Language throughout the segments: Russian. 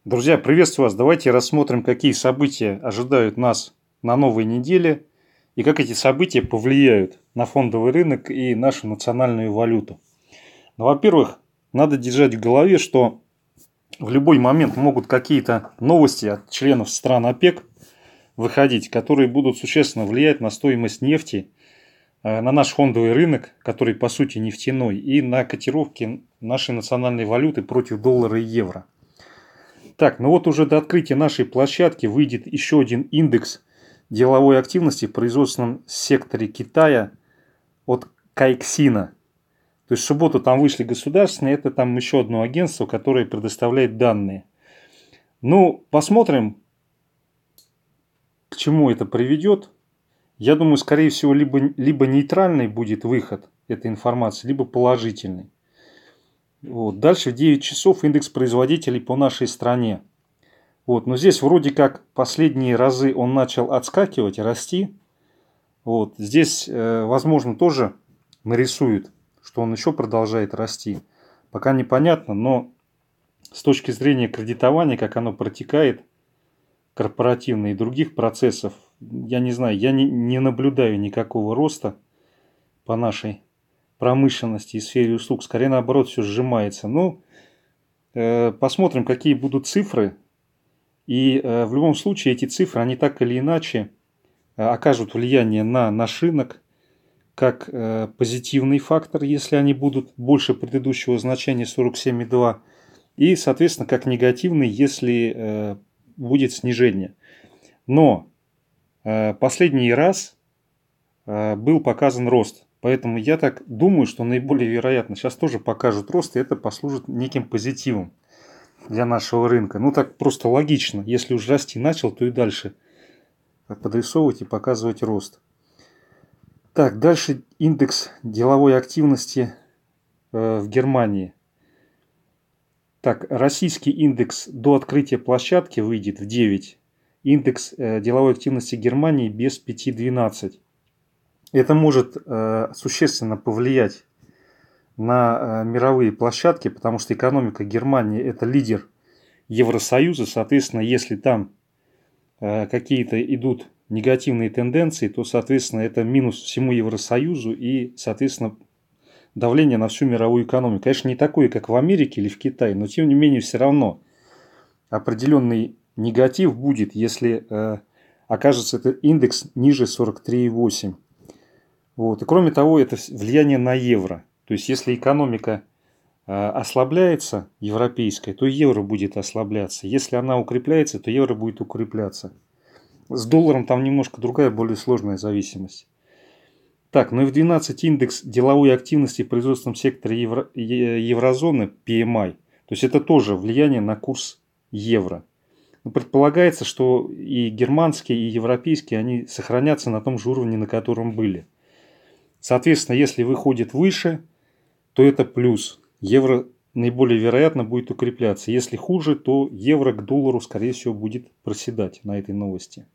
Друзья, приветствую вас. Давайте рассмотрим, какие события ожидают нас на новой неделе и как эти события повлияют на фондовый рынок и нашу национальную валюту. Ну, во-первых, надо держать в голове, что в любой момент могут какие-то новости от членов стран ОПЕК выходить, которые будут существенно влиять на стоимость нефти, на наш фондовый рынок, который по сути нефтяной, и на котировки нашей национальной валюты против доллара и евро. Так, ну вот уже до открытия нашей площадки выйдет еще один индекс деловой активности в производственном секторе Китая от Кайксина. То есть в субботу там вышли государственные, это там еще одно агентство, которое предоставляет данные. Ну, посмотрим, к чему это приведет. Я думаю, скорее всего, либо нейтральный будет выход этой информации, либо положительный. Вот. Дальше в 9 часов индекс производителей по нашей стране. Вот. Но здесь вроде как последние разы он начал отскакивать, расти. Вот. Здесь, возможно, тоже нарисуют, что он еще продолжает расти. Пока непонятно, но с точки зрения кредитования, как оно протекает, корпоративно и других процессов, я не знаю, я не наблюдаю никакого роста по нашей промышленности и сфере услуг. Скорее, наоборот, все сжимается. Ну, посмотрим, какие будут цифры. И в любом случае эти цифры, они так или иначе окажут влияние на наш рынок, как позитивный фактор, если они будут больше предыдущего значения 47,2, и, соответственно, как негативный, если будет снижение. Но последний раз был показан рост. Поэтому я так думаю, что наиболее вероятно сейчас тоже покажут рост, и это послужит неким позитивом для нашего рынка. Ну так просто логично. Если уж расти начал, то и дальше подрисовывать и показывать рост. Так, дальше индекс деловой активности в Германии. Так, российский индекс до открытия площадки выйдет в 9. Индекс деловой активности Германии без 5,12. Это может существенно повлиять на мировые площадки, потому что экономика Германии – это лидер Евросоюза. Соответственно, если там какие-то идут негативные тенденции, то, соответственно, это минус всему Евросоюзу и, соответственно, давление на всю мировую экономику. Конечно, не такое, как в Америке или в Китае, но, тем не менее, все равно определенный негатив будет, если окажется этот индекс ниже 43,8. Вот. И кроме того, это влияние на евро. То есть, если экономика ослабляется, европейская, то евро будет ослабляться. Если она укрепляется, то евро будет укрепляться. С долларом там немножко другая, более сложная зависимость. Так, ну и в 12 индекс деловой активности в производственном секторе еврозоны PMI. То есть, это тоже влияние на курс евро. Но предполагается, что и германские, и европейские, они сохранятся на том же уровне, на котором были. Соответственно, если выходит выше, то это плюс. Евро наиболее вероятно будет укрепляться. Если хуже, то евро к доллару, скорее всего, будет проседать на этой новости.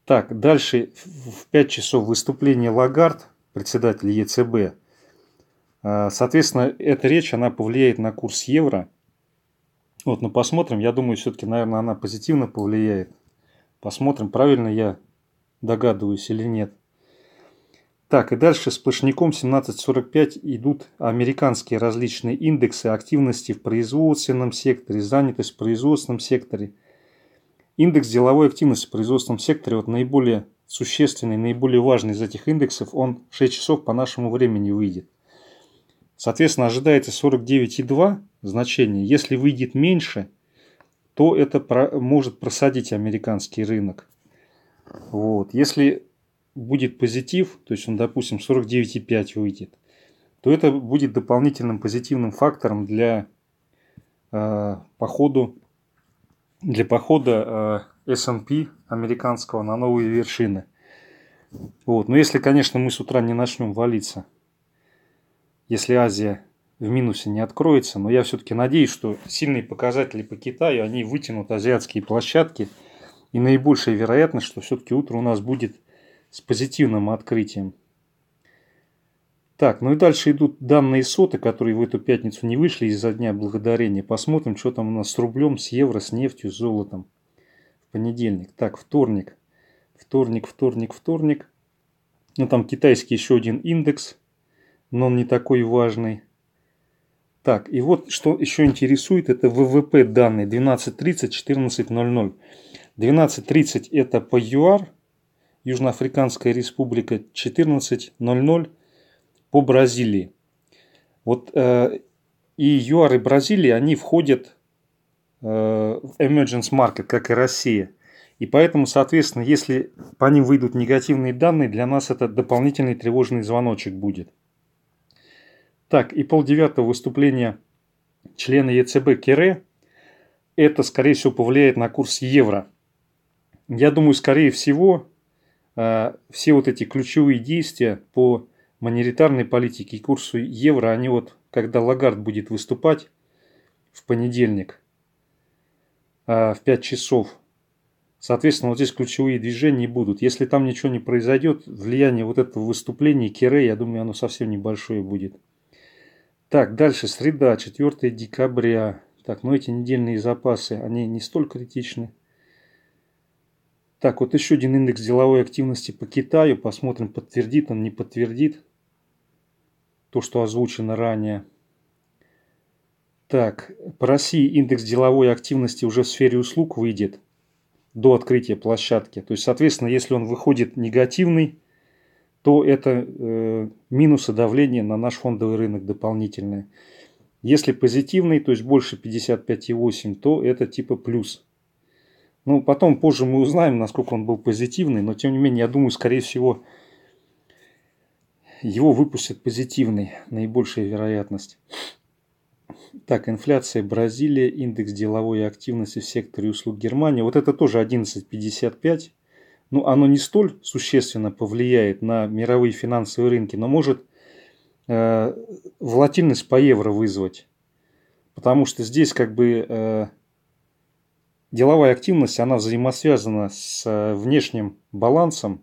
Так, дальше в 5 часов выступление Лагард, председателя ЕЦБ. Соответственно, эта речь, она повлияет на курс евро. Вот, но посмотрим. Я думаю, все-таки, наверное, она позитивно повлияет. Посмотрим, правильно я догадываюсь или нет. Так, и дальше сплошняком 17.45 идут американские различные индексы активности в производственном секторе, занятость в производственном секторе. Индекс деловой активности в производственном секторе, вот наиболее существенный, наиболее важный из этих индексов, он в 6 часов по нашему времени выйдет. Соответственно, ожидается 49,2 значение. Если выйдет меньше, то это может просадить американский рынок. Вот. Если будет позитив, то есть он, допустим, 49,5 выйдет, то это будет дополнительным позитивным фактором для похода S&P американского на новые вершины. Вот. Но если, конечно, мы с утра не начнем валиться, если Азия в минусе не откроется, но я все-таки надеюсь, что сильные показатели по Китаю, они вытянут азиатские площадки, и наибольшая вероятность, что все-таки утро у нас будет с позитивным открытием. Так, ну и дальше идут данные соты, которые в эту пятницу не вышли из-за Дня Благодарения. Посмотрим, что там у нас с рублем, с евро, с нефтью, с золотом в понедельник. Так, вторник. Вторник. Ну, там китайский еще один индекс, но он не такой важный. Так, и вот что еще интересует, это ВВП данные 12.30, 14.00. 12.30 это по ЮАР, Южноафриканская республика, 14.00 по Бразилии. Вот и ЮАР, и Бразилия, они входят в emergence market, как и Россия. И поэтому, соответственно, если по ним выйдут негативные данные, для нас это дополнительный тревожный звоночек будет. Так, и 8:30 выступление члена ЕЦБ Керре. Это, скорее всего, повлияет на курс евро. Я думаю, скорее всего, все вот эти ключевые действия по монетарной политике и курсу евро, они вот, когда Лагард будет выступать в понедельник в 5 часов, соответственно, вот здесь ключевые движения будут. Если там ничего не произойдет, влияние вот этого выступления Керре, я думаю, оно совсем небольшое будет. Так, дальше, среда, 4 декабря. Так, ну эти недельные запасы, они не столь критичны. Так, вот еще один индекс деловой активности по Китаю. Посмотрим, подтвердит он, не подтвердит то, что озвучено ранее. Так, по России индекс деловой активности уже в сфере услуг выйдет до открытия площадки. То есть, соответственно, если он выходит негативный, то это минусы давления на наш фондовый рынок дополнительное. Если позитивный, то есть больше 55,8, то это типа плюс. Ну, потом, позже мы узнаем, насколько он был позитивный, но тем не менее, я думаю, скорее всего, его выпустят позитивный, наибольшая вероятность. Так, инфляция Бразилия, индекс деловой активности в секторе услуг Германии. Вот это тоже 11,55. Ну, оно не столь существенно повлияет на мировые финансовые рынки, но может волатильность по евро вызвать. Потому что здесь как бы деловая активность, она взаимосвязана с внешним балансом,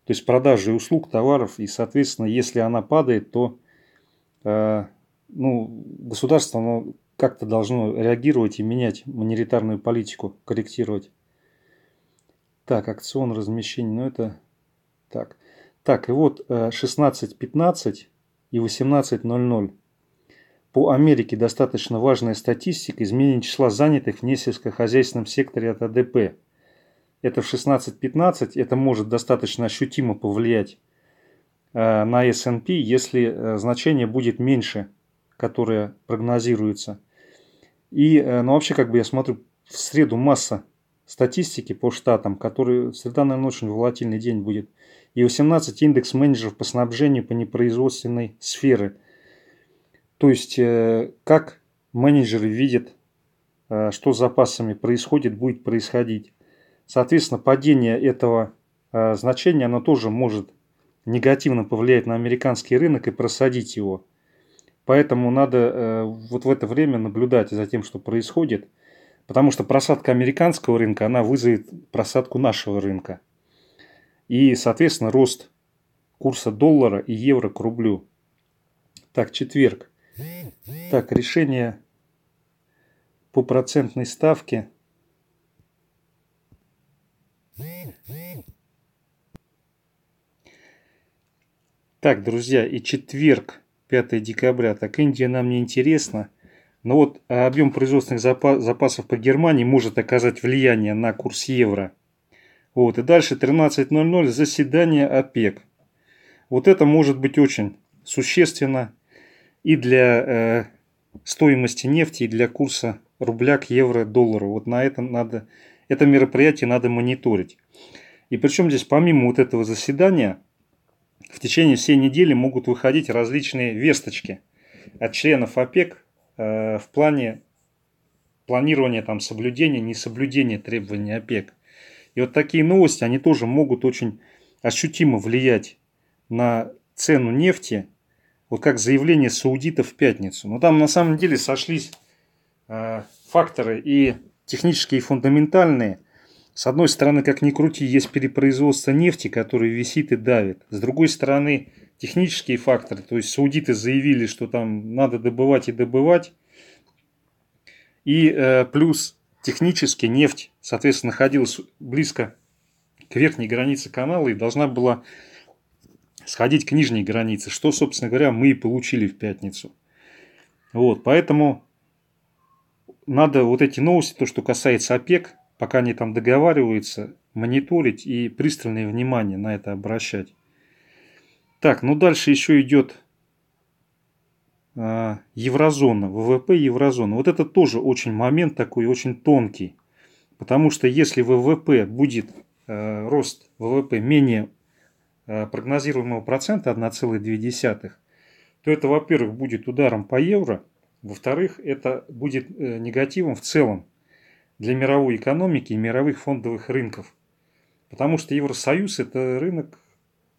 то есть продажей услуг, товаров. И, соответственно, если она падает, то государство оно как-то должно реагировать и менять монетарную политику, корректировать. Так, акцион размещения, ну это так. Так, и вот 16:15 и 18:00. По Америке достаточно важная статистика изменения числа занятых в несельскохозяйственном секторе от АДП. Это в 16:15, это может достаточно ощутимо повлиять на S&P, если значение будет меньше, которое прогнозируется. И, вообще, как бы я смотрю, в среду масса статистики по штатам, среда, наверное, очень волатильный день будет. И 18 индекс менеджеров по снабжению по непроизводственной сфере. То есть, как менеджеры видят, что с запасами происходит, будет происходить. Соответственно, падение этого значения, оно тоже может негативно повлиять на американский рынок и просадить его. Поэтому надо вот в это время наблюдать за тем, что происходит. Потому что просадка американского рынка, она вызовет просадку нашего рынка. И, соответственно, рост курса доллара и евро к рублю. Так, четверг. Так, решение по процентной ставке. Так, друзья, и четверг, 5 декабря. Так, Индия нам не интересна. Но вот объем производственных запасов по Германии может оказать влияние на курс евро. Вот, и дальше 13:00 заседание ОПЕК. Вот это может быть очень существенно и для стоимости нефти, и для курса рубля к евро, доллару. Вот на это мероприятие надо мониторить. И причем здесь помимо вот этого заседания в течение всей недели могут выходить различные весточки от членов ОПЕК в плане планирования там соблюдения, несоблюдения требований ОПЕК. И вот такие новости, они тоже могут очень ощутимо влиять на цену нефти, вот как заявление саудитов в пятницу. Но там на самом деле сошлись факторы и технические, и фундаментальные. С одной стороны, как ни крути, есть перепроизводство нефти, которое висит и давит. С другой стороны, технические факторы. То есть саудиты заявили, что там надо добывать и добывать. И плюс технически нефть, соответственно, находилась близко к верхней границе канала и должна была сходить к нижней границе, что, собственно говоря, мы и получили в пятницу. Вот, поэтому надо вот эти новости, то, что касается ОПЕК, пока они там договариваются, мониторить и пристальное внимание на это обращать. Так, ну дальше еще идет еврозона, ВВП еврозона. Вот это тоже очень момент такой, очень тонкий. Потому что если ВВП будет, рост ВВП менее прогнозируемого процента 1,2, то это, во-первых, будет ударом по евро. Во-вторых, это будет негативом в целом для мировой экономики и мировых фондовых рынков. Потому что Евросоюз – это рынок,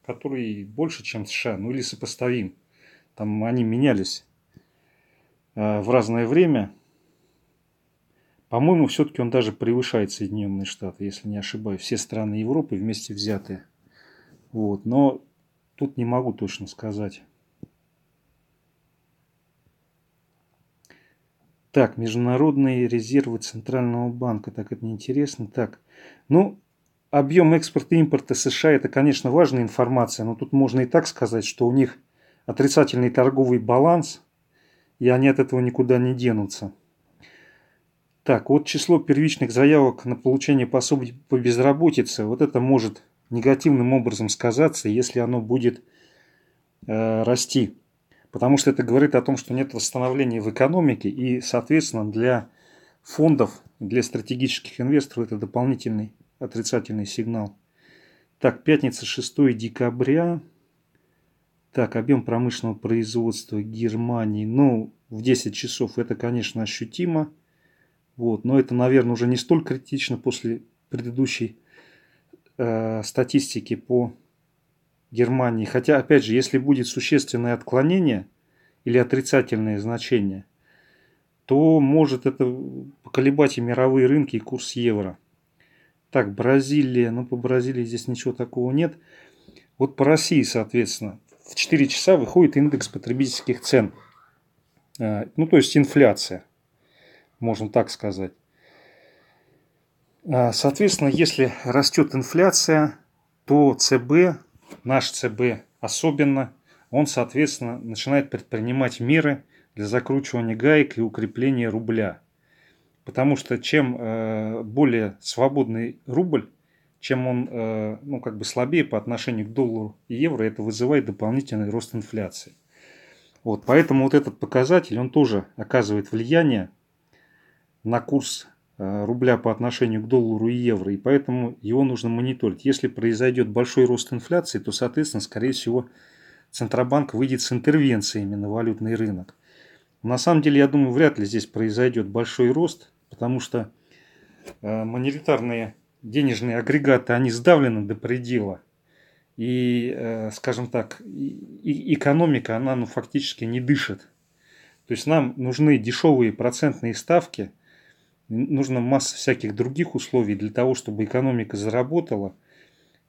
который больше, чем США, ну или сопоставим. Там они менялись в разное время. По-моему, все-таки он даже превышает Соединенные Штаты, если не ошибаюсь. Все страны Европы вместе взятые. Вот. Но тут не могу точно сказать. Так, международные резервы Центрального банка. Так, это неинтересно. Так, ну, объем экспорта и импорта США – это, конечно, важная информация. Но тут можно и так сказать, что у них отрицательный торговый баланс. И они от этого никуда не денутся. Так, вот число первичных заявок на получение пособий по безработице, вот это может негативным образом сказаться, если оно будет расти. Потому что это говорит о том, что нет восстановления в экономике, и, соответственно, для фондов, для стратегических инвесторов это дополнительный отрицательный сигнал. Так, пятница, 6 декабря. Так, объем промышленного производства Германии, ну, в 10 часов это, конечно, ощутимо. Вот, но это, наверное, уже не столь критично после предыдущей статистики по Германии. Хотя, опять же, если будет существенное отклонение или отрицательное значение, то может это поколебать и мировые рынки, и курс евро. Так, Бразилия. Ну, по Бразилии здесь ничего такого нет. Вот по России, соответственно, в 4 часа выходит индекс потребительских цен. Ну, то есть инфляция, можно так сказать. Соответственно, если растет инфляция, то ЦБ, наш ЦБ особенно, он, соответственно, начинает предпринимать меры для закручивания гаек и укрепления рубля. Потому что чем более свободный рубль, чем он ну, как бы слабее по отношению к доллару и евро, это вызывает дополнительный рост инфляции. Вот, поэтому вот этот показатель, он тоже оказывает влияние на курс рубля по отношению к доллару и евро, и поэтому его нужно мониторить. Если произойдет большой рост инфляции, то, соответственно, скорее всего, Центробанк выйдет с интервенциями на валютный рынок. На самом деле, я думаю, вряд ли здесь произойдет большой рост, потому что монетарные денежные агрегаты, они сдавлены до предела. И, скажем так, и экономика, она ну, фактически не дышит. То есть нам нужны дешевые процентные ставки, нужна масса всяких других условий для того, чтобы экономика заработала.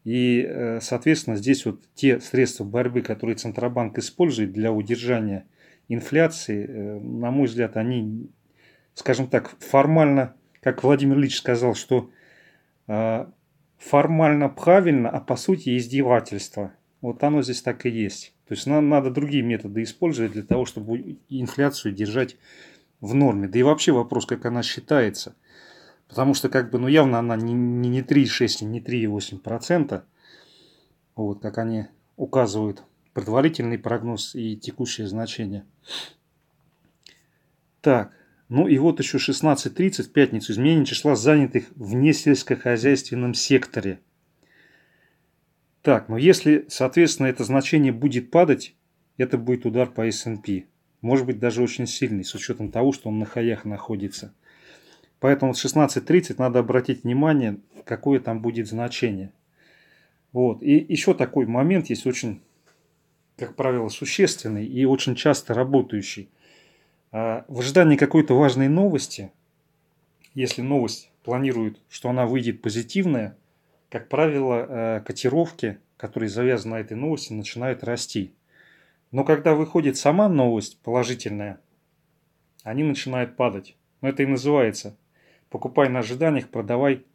И, соответственно, здесь вот те средства борьбы, которые Центробанк использует для удержания инфляции, на мой взгляд, они, скажем так, формально, как Владимир Ильич сказал, что формально правильно, а по сути издевательство. Вот оно здесь так и есть. То есть нам надо другие методы использовать для того, чтобы инфляцию держать в норме. Да и вообще вопрос, как она считается. Потому что как бы, ну явно она не 3,6, не 3,8%. Вот, как они указывают предварительный прогноз и текущее значение. Так, ну и вот еще 16:30 в пятницу изменение числа занятых в несельскохозяйственном секторе. Так, но если, соответственно, это значение будет падать, это будет удар по S&P. Может быть, даже очень сильный, с учетом того, что он на хаях находится. Поэтому в 16:30 надо обратить внимание, какое там будет значение. Вот. И еще такой момент есть очень, как правило, существенный и очень часто работающий. В ожидании какой-то важной новости, если новость планирует, что она выйдет позитивная, как правило, котировки которые завязаны на этой новости, начинают расти. Но когда выходит сама новость положительная, они начинают падать. Но это и называется «покупай на ожиданиях, продавай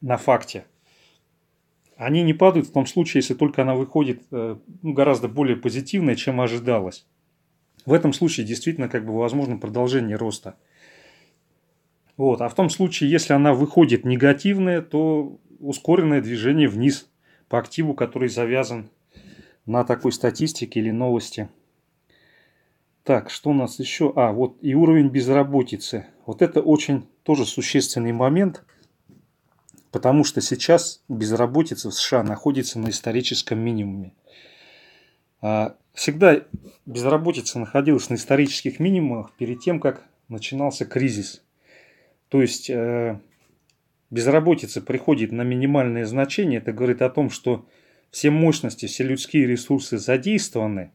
на факте». Они не падают в том случае, если только она выходит гораздо более позитивная, чем ожидалось. В этом случае действительно возможно продолжение роста. Вот. А в том случае, если она выходит негативная, то ускоренное движение вниз по активу, который завязан на такой статистике или новости. Так, что у нас еще? Вот и уровень безработицы. Вот это очень тоже существенный момент, потому что сейчас безработица в США находится на историческом минимуме. Всегда безработица находилась на исторических минимумах перед тем, как начинался кризис. То есть безработица приходит на минимальное значение. Это говорит о том, что все мощности, все людские ресурсы задействованы.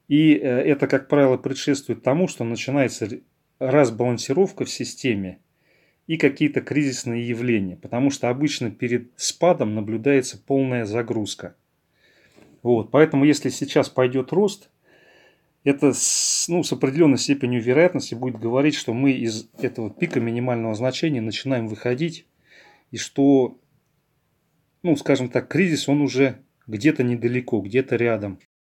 И это, как правило, предшествует тому, что начинается разбалансировка в системе и какие-то кризисные явления. Потому что обычно перед спадом наблюдается полная загрузка. Вот. Поэтому, если сейчас пойдет рост, это с определенной степенью вероятности будет говорить, что мы из этого пика минимального значения начинаем выходить. И что, скажем так, кризис, он уже где-то недалеко, где-то рядом.